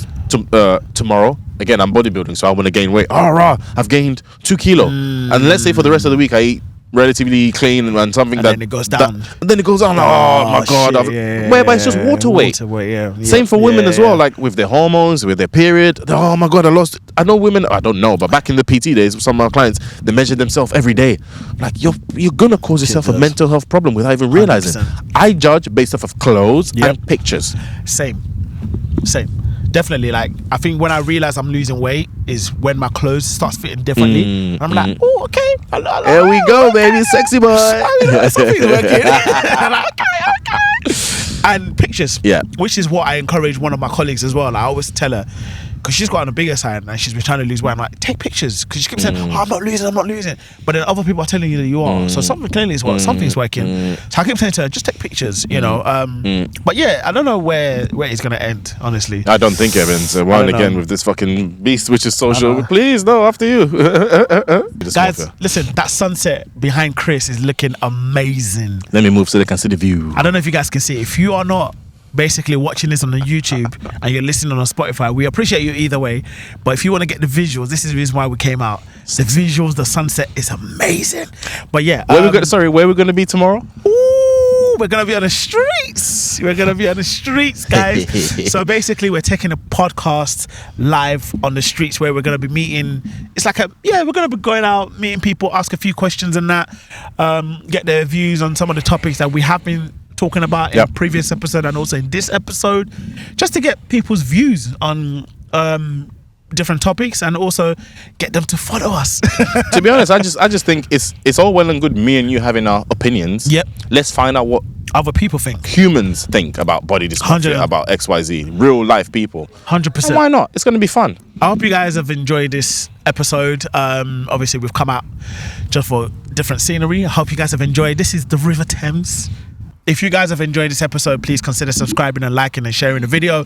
tomorrow. Again, I'm bodybuilding, so I want to gain weight. I've gained 2 kilos. And let's say for the rest of the week, I eat relatively clean and something then it goes down. Then it goes down. Oh my God. Whereby it's just water weight. Same for women as well, like with their hormones, with their period. Oh my God, I know women, I don't know, but back in the PT days, some of my clients, they measure themselves every day. Like you're gonna cause yourself a mental health problem without even realizing. 100%. I judge based off of clothes and pictures. Same. Definitely, like I think when I realize I'm losing weight is when my clothes starts fitting differently. I'm like, oh, okay. There we go, baby, sexy boy. Something's working. Okay. And pictures, which is what I encourage one of my colleagues as well. Like, I always tell her, because she's got on the bigger side and she's been trying to lose weight. I'm like, take pictures, because she keeps saying, I'm not losing. But then other people are telling you that you are. So something clearly is something's working. So I keep saying to her, just take pictures, you know. But yeah, I don't know where it's gonna end, honestly. I don't think it ends. One again with this fucking beast, which is social. Please, no, after you. Guys, listen, that sunset behind Chris is looking amazing. Let me move so they can see the view. I don't know if you guys can see. If you are not basically watching this on the YouTube and you're listening on Spotify, we appreciate you either way. But if you want to get the visuals, this is the reason why we came out. The visuals, the sunset is amazing. But yeah, where are we going to be tomorrow? We're going to be on the streets. Guys. So basically we're taking a podcast live on the streets where we're going to be meeting. It's like we're going to be going out, meeting people, ask a few questions and that, get their views on some of the topics that we have been talking about in previous episode and also in this episode, just to get people's views on different topics and also get them to follow us. To be honest, I just think it's all well and good me and you having our opinions. Let's find out what other people think, humans think about body dysmorphia, about XYZ, real life people. 100%. And why not? It's going to be fun. I hope you guys have enjoyed this episode. Obviously we've come out just for different scenery. I hope you guys have enjoyed. This is the River Thames. If you guys have enjoyed this episode, please consider subscribing and liking and sharing the video.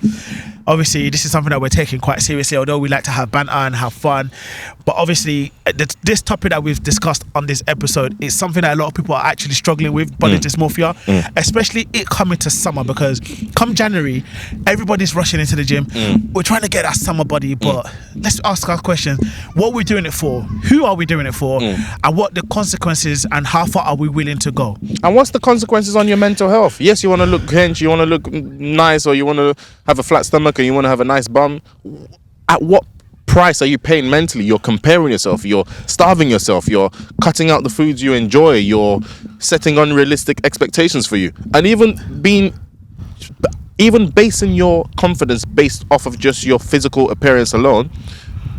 Obviously, this is something that we're taking quite seriously, although we like to have banter and have fun. But obviously, this topic that we've discussed on this episode is something that a lot of people are actually struggling with, body dysmorphia, especially it coming to summer, because come January, everybody's rushing into the gym. We're trying to get that summer body, but let's ask our question. What are we doing it for? Who are we doing it for? And what the consequences and how far are we willing to go? And what's the consequences on your mental health? Yes, you want to look hench, you want to look nice, or you want to have a flat stomach, and you want to have a nice bum. At what price are you paying mentally? You're comparing yourself, you're starving yourself, you're cutting out the foods you enjoy, you're setting unrealistic expectations for you, and even basing your confidence based off of just your physical appearance alone.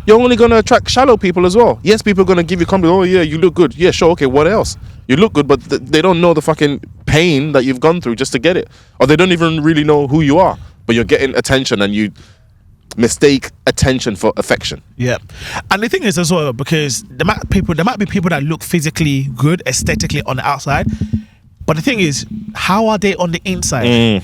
You're only going to attract shallow people as well. Yes, people are going to give you compliment. Oh yeah, you look good. Yeah, sure, okay, what else? You look good, but they don't know the fucking pain that you've gone through just to get it, or they don't even really know who you are, but you're getting attention and you mistake attention for affection. Yeah. And the thing is as well, because there might be people that look physically good aesthetically on the outside, but the thing is, how are they on the inside?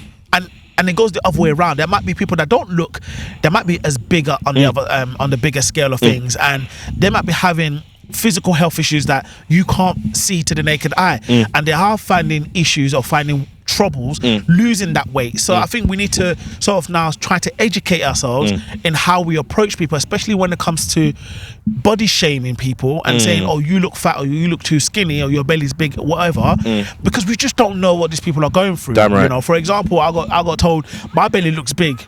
And it goes the other way around. There might be people that don't look, they might be as bigger on the other on the bigger scale of things, and they might be having physical health issues that you can't see to the naked eye, and they are finding issues or finding troubles losing that weight. So I think we need to sort of now try to educate ourselves in how we approach people, especially when it comes to body shaming people and saying, oh, you look fat, or you look too skinny, or your belly's big, whatever, because we just don't know what these people are going through. Damn right. You know, for example, I got told my belly looks big.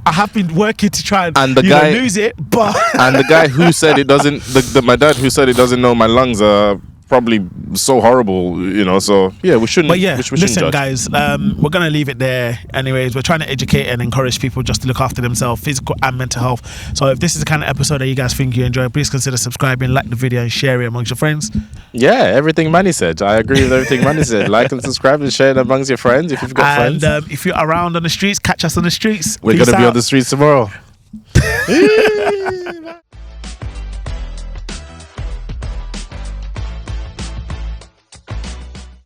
I have been working to try and lose it, but and the guy who said it doesn't, my dad who said it doesn't know my lungs are probably so horrible, you know. So yeah, we shouldn't. But yeah, we shouldn't listen, judge. guys, we're gonna leave it there. Anyways, we're trying to educate and encourage people just to look after themselves, physical and mental health. So if this is the kind of episode that you guys think you enjoy, please consider subscribing, like the video, and share it amongst your friends. Yeah, everything Manny said. I agree with everything Manny said. Like and subscribe and share it amongst your friends if you've got friends. And if you're around on the streets, catch us on the streets. We're Peace gonna be out. on the streets tomorrow.